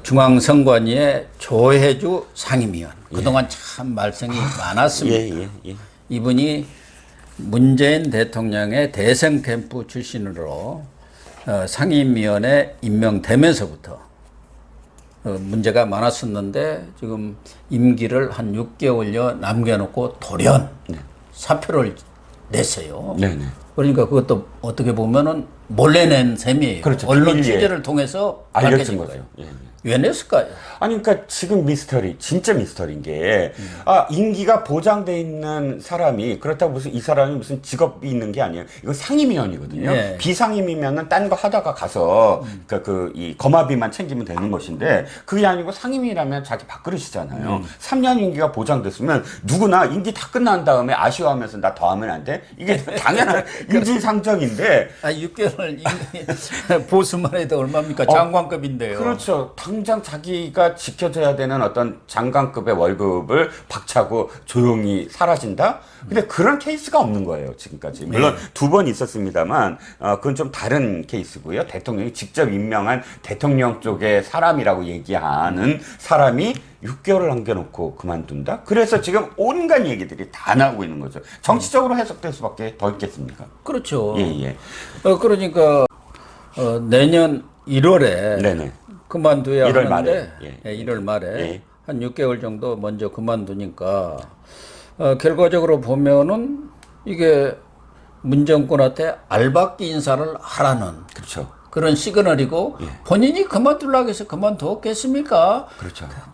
중앙선관위의 조혜주 상임위원. 그동안 참 말썽이 많았습니다. 이분이 문재인 대통령의 대선 캠프 출신으로 상임위원에 임명되면서부터 문제가 많았었는데 지금 임기를 한 6개월여 남겨놓고 돌연 사표를 냈어요. 그러니까 그것도 어떻게 보면은 몰래 낸 셈이에요. 그렇죠. 언론 취재를 통해서 알려진 거죠. 왜 냈을까요? 아니, 그러니까 지금 미스터리, 진짜 미스터리인 게, 임기가 보장돼 있는 사람이, 그렇다고 무슨 이 사람이 무슨 직업이 있는 게 아니에요. 이건 상임위원이거든요. 네. 비상임이면은 딴 거 하다가 가서, 이 거마비만 챙기면 되는 것인데, 그게 아니고 상임위라면 자기 밥그릇이잖아요. 3년 임기가 보장됐으면 누구나 임기 다 끝난 다음에 아쉬워하면서 나 더 하면 안 돼? 이게 당연한 인지상정인데. 6개월 보수만 해도 얼마입니까? 장관급인데요. 그렇죠. 당장 자기가 지켜줘야 되는 어떤 장관급의 월급을 박차고 조용히 사라진다? 근데 그런 케이스가 없는 거예요, 지금까지. 물론 두 번 있었습니다만, 그건 좀 다른 케이스고요. 대통령이 직접 임명한 대통령 쪽의 사람이라고 얘기하는 사람이 6개월을 남겨놓고 그만둔다? 그래서 지금 온갖 얘기들이 다 나오고 있는 거죠. 정치적으로 해석될 수밖에 더 있겠습니까? 그렇죠. 그러니까, 내년 1월에 그만둬야 1월 하는데 말에. 1월 말에 한 6개월 정도 먼저 그만두니까 결과적으로 보면은 이게 문정권한테 알박기 인사를 하라는 그런 시그널이고 본인이 그만두려고 해서 그만두었겠습니까?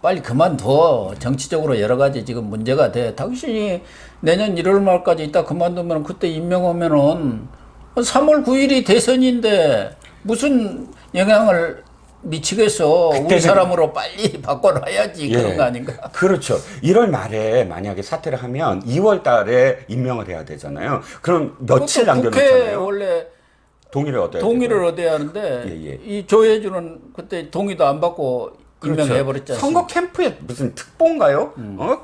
빨리 그만둬. 정치적으로 여러 가지 지금 문제가 돼. 당신이 내년 1월 말까지 있다 그만두면 그때 임명하면은 3월 9일이 대선인데 무슨 영향을 미치겠어. 우리 사람으로 빨리 바꿔놔야지. 그런 거 아닌가? 그렇죠. 1월 말에 만약에 사퇴를 하면 2월 달에 임명을 해야 되잖아요. 그럼 며칠 남겨놓잖아요. 국회 원래 동의를 얻어야 하는데 이 조혜주는 그때 동의도 안 받고 임명해버렸지 않습니까? 선거 캠프에 무슨 특보인가요?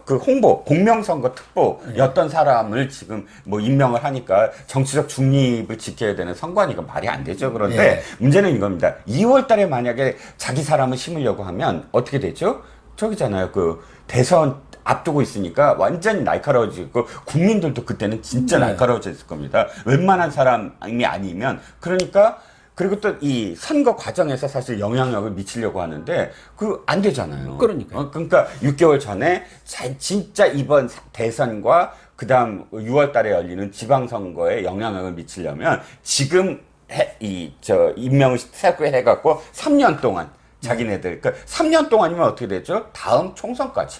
그 홍보, 공명선거 특보였던 사람을 지금 뭐 임명을 하니까 정치적 중립을 지켜야 되는 선관위가 말이 안 되죠. 그런데 문제는 이겁니다. 2월 달에 만약에 자기 사람을 심으려고 하면 어떻게 되죠? 저기잖아요. 그 대선 앞두고 있으니까 완전히 날카로워지고 국민들도 그때는 진짜 날카로워져 있을 겁니다. 웬만한 사람이 아니면. 그리고 또 이 선거 과정에서 사실 영향력을 미치려고 하는데 그 안 되잖아요. 그러니까 6개월 전에 진짜 이번 대선과 그다음 6월 달에 열리는 지방선거에 영향력을 미치려면 지금 임명을 새로 해갖고 3년 동안 자기네들, 그러니까 3년 동안이면 어떻게 되죠? 다음 총선까지.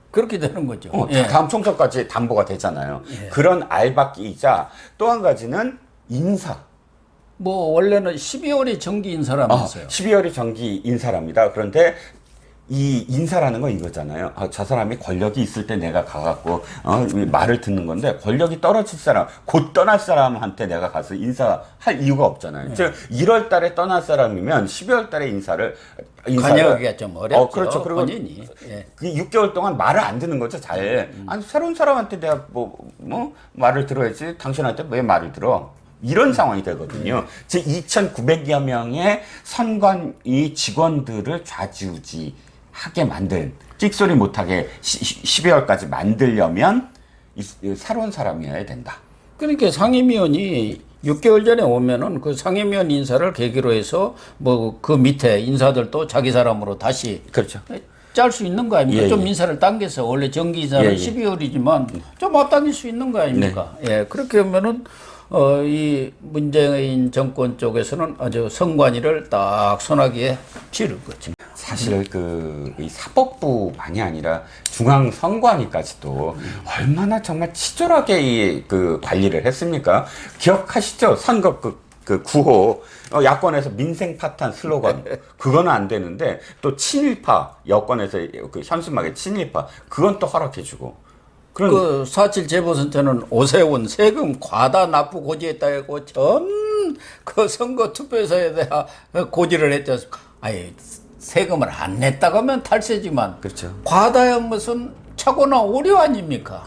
그렇게 되는 거죠. 다음 총선까지 담보가 되잖아요. 그런 알박기이자 또 한 가지는 인사. 뭐 원래는 12월이 정기 인사라면서요. 12월이 정기 인사랍니다. 그런데 이 인사라는 건 이거잖아요. 저 사람이 권력이 있을 때 내가 가갖고 말을 듣는 건데 권력이 떨어질 사람, 곧 떠날 사람한테 내가 가서 인사할 이유가 없잖아요. 즉 1월 달에 떠날 사람이면 12월 달에 인사를 관여하기가 좀 어렵죠. 그렇죠. 그리고 본인이. 그 6개월 동안 말을 안 듣는 거죠. 잘. 아니, 새로운 사람한테 내가 뭐 말을 들어야지. 당신한테 왜 말을 들어? 이런 상황이 되거든요. 즉 2,900여 명의 선관위 직원들을 좌지우지하게 만든, 찍소리 못하게 12월까지 만들려면 새로운 사람이어야 된다. 그러니까 상임위원이 6개월 전에 오면은 그 상임위원 인사를 계기로 해서 뭐 그 밑에 인사들도 자기 사람으로 다시 짤 수 있는 거 아닙니까? 좀 인사를 당겨서 원래 정기 인사는 12월이지만 좀 앞당길 수 있는 거 아닙니까? 그렇게 하면은 이 문재인 정권 쪽에서는 아주 선관위를 딱 손아귀에 쥐를 거죠. 사실 이 사법부만이 아니라 중앙선관위까지도 얼마나 정말 치졸하게 그 관리를 했습니까? 기억하시죠? 선거 그 구호, 야권에서 민생 파탄 슬로건, 그거는 안 되는데 또 친일파, 여권에서 그 현수막에 친일파, 그건 또 허락해주고. 그 4.7 재보선때는 오세훈 세금 과다 납부 고지했다고 그 선거 투표소에 대한 고지를 했죠. 아니, 세금을 안 냈다고 하면 탈세지만 과다한 것은 착오나 오류 아닙니까?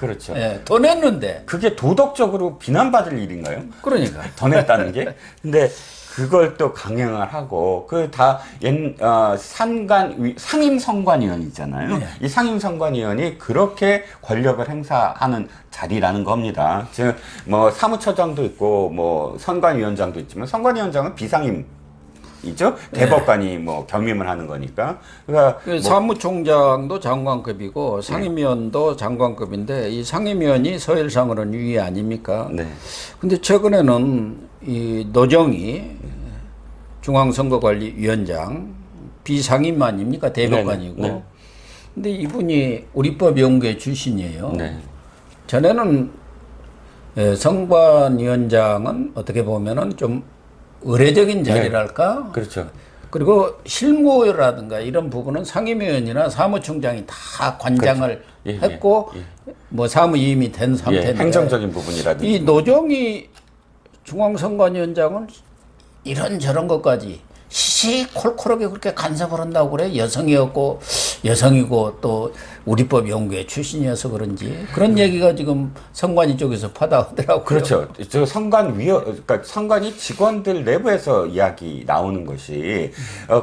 더 냈는데. 그게 도덕적으로 비난받을 일인가요? 그러니까. 더 냈다는 게? 근데 그걸 또 강행을 하고 그 다 상임 선관위원 있잖아요. 네. 이 상임 선관위원이 그렇게 권력을 행사하는 자리라는 겁니다. 즉 뭐 사무처장도 있고 뭐 선관위원장도 있지만 선관위원장은 비상임 이죠. 대법관이 뭐 겸임을 하는 거니까. 그러니까 그 사무총장도 장관급이고 상임위원도 장관급인데 이 상임위원이 서열상으로는 위위 아닙니까? 네. 근데 최근에는 이 노정희 중앙선거관리위원장 비상임 아닙니까? 대법관이고. 네, 네. 근데 이분이 우리법연구회 출신이에요. 네. 전에는 선관위원장은 어떻게 보면은 좀 의례적인 자리랄까? 그렇죠. 그리고 실무라든가 이런 부분은 상임위원이나 사무총장이 다 관장을 그렇죠. 했고 뭐 사무임이 된 상태인데 행정적인 부분이라든지 이 노정희 중앙선관위원장은 이런저런 것까지 시시콜콜하게 그렇게 간섭을 한다고 그래. 여성이고 또 우리법 연구회 출신이어서 그런지 그런 얘기가 지금 선관위 쪽에서 파다하더라고요. 그렇죠. 저 그러니까 선관위 직원들 내부에서 이야기 나오는 것이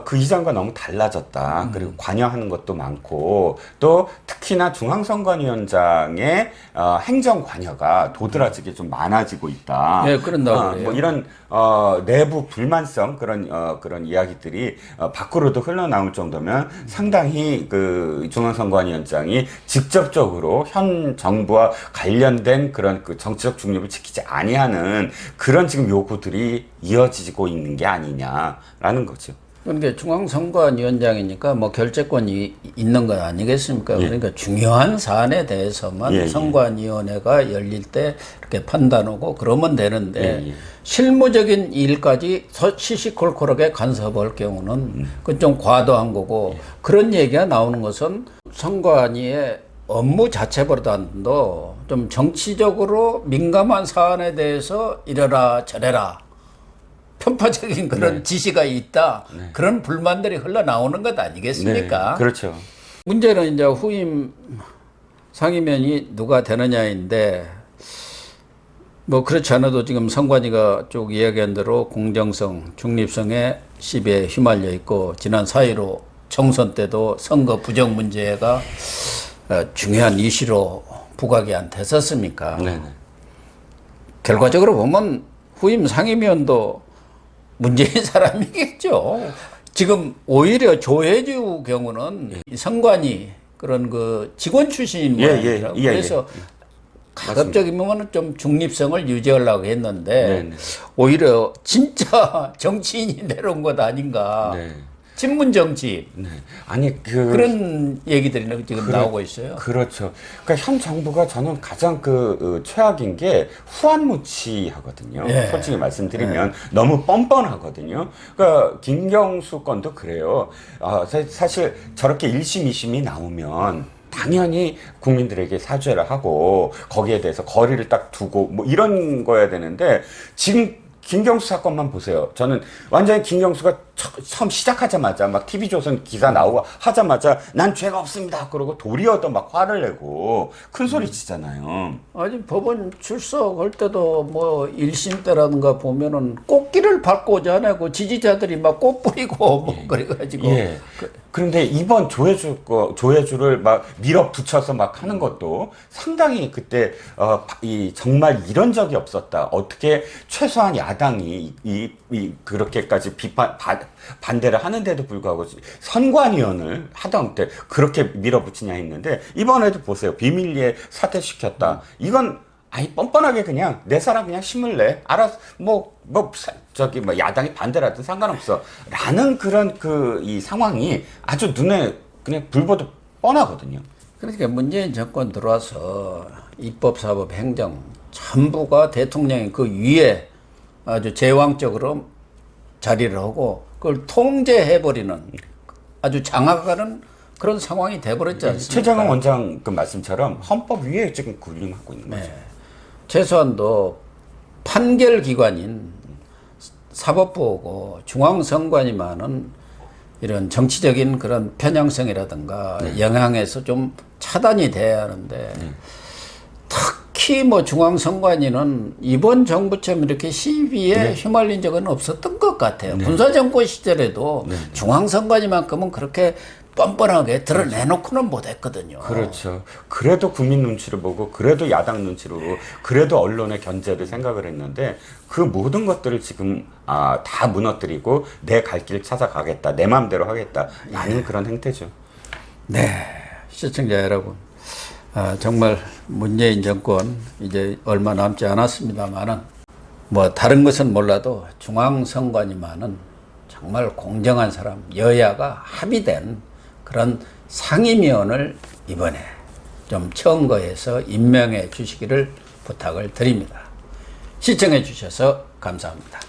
그 이전과 너무 달라졌다. 그리고 관여하는 것도 많고 또 특히나 중앙선관위원장의 행정 관여가 도드라지게 좀 많아지고 있다. 네, 그런다고 그래요. 뭐 이런 내부 불만성 그런 이야기들이 밖으로도 흘러나올 정도면 상당히 그 중앙선관위원장이 직접적으로 현 정부와 관련된 그런 그 정치적 중립을 지키지 아니하는 그런 지금 요구들이 이어지고 있는 게 아니냐라는 거죠. 그러니까 중앙선관위원장이니까 뭐 결재권이 있는 거 아니겠습니까? 그러니까 중요한 사안에 대해서만 선관위원회가 열릴 때 이렇게 판단하고 그러면 되는데 실무적인 일까지 시시콜콜하게 간섭할 경우는 그건 좀 과도한 거고 그런 얘기가 나오는 것은 선관위의 업무 자체보다도 좀 정치적으로 민감한 사안에 대해서 이래라 저래라 편파적인 그런 지시가 있다. 그런 불만들이 흘러나오는 것 아니겠습니까? 네, 그렇죠. 문제는 이제 후임 상임위원이 누가 되느냐인데 뭐 그렇지 않아도 지금 선관위가 쭉 이야기한 대로 공정성, 중립성에 시비에 휘말려 있고 지난 4.15 총선 때도 선거 부정 문제가 중요한 이슈로 부각이 안 됐었습니까? 네네. 결과적으로 보면 후임 상임위원도 문제인 사람이겠죠. 지금 오히려 조혜주 경우는 선관위 그런 그 직원 출신인 모양이더라고요. 그래서 가급적이면 좀 중립성을 유지하려고 했는데 오히려 진짜 정치인이 내려온 것 아닌가. 친문 정치. 아니 그런 얘기들이 지금 나오고 있어요. 그렇죠. 그러니까 현 정부가 저는 가장 최악인 게 후안무치하거든요. 솔직히 말씀드리면 너무 뻔뻔하거든요. 그러니까 김경수 건도 그래요. 사실 저렇게 1심, 2심이 나오면 당연히 국민들에게 사죄를 하고 거기에 대해서 거리를 딱 두고 뭐 이런 거야 되는데 지금 김경수 사건만 보세요. 저는 완전히 김경수가 처음 시작하자마자 막 TV조선 기사 나오고 하자마자 난 죄가 없습니다. 그러고 도리어도 막 화를 내고 큰 소리 치잖아요. 아니 법원 출석할 때도 뭐 1심 때라든가 보면은 꽃길을 밟고자 하고 지지자들이 막 꽃 뿌리고 뭐 그래가지고 그런데 이번 조혜주를 막 밀어붙여서 막 하는 것도 상당히 그때 정말 이런 적이 없었다. 어떻게 최소한 야당이 그렇게까지 반대를 하는데도 불구하고 선관위원을 하다못해 그렇게 밀어붙이냐 했는데 이번에도 보세요. 비밀리에 사퇴시켰다. 이건 아니 뻔뻔하게 그냥 내 사람 그냥 심을래. 알아서 뭐 야당이 반대라든 상관없어. 라는 그런 이 상황이 아주 눈에 그냥 불보듯 뻔하거든요. 그러니까 문재인 정권 들어와서 입법, 사법, 행정 전부가 대통령이 그 위에 아주 제왕적으로 자리를 하고 그걸 통제해버리는 아주 장악하는 그런 상황이 돼버렸지 않습니까? 최장원 원장 그 말씀처럼 헌법 위에 지금 군림하고 있는 거죠. 최소한도 판결기관인 사법부하고 중앙선관위만은 이런 정치적인 그런 편향성이라든가 영향에서 좀 차단이 돼야 하는데 특히 뭐 중앙선관위는 이번 정부처럼 이렇게 시비에 휘말린 적은 없었던 것 같아요. 군사정권 시절에도 중앙선관위만큼은 그렇게 뻔뻔하게 드러내놓고는 못했거든요. 그렇죠. 그래도 국민 눈치를 보고, 그래도 야당 눈치를 보고, 그래도 언론의 견제를 생각을 했는데, 그 모든 것들을 지금 다 무너뜨리고 내 갈 길 찾아가겠다, 내 마음대로 하겠다 라는 그런 행태죠. 네, 시청자 여러분, 정말 문재인 정권 이제 얼마 남지 않았습니다만은 뭐 다른 것은 몰라도 중앙선관위만은 정말 공정한 사람, 여야가 합의된 그런 상임위원을 이번에 좀 청거해서 임명해 주시기를 부탁을 드립니다. 시청해 주셔서 감사합니다.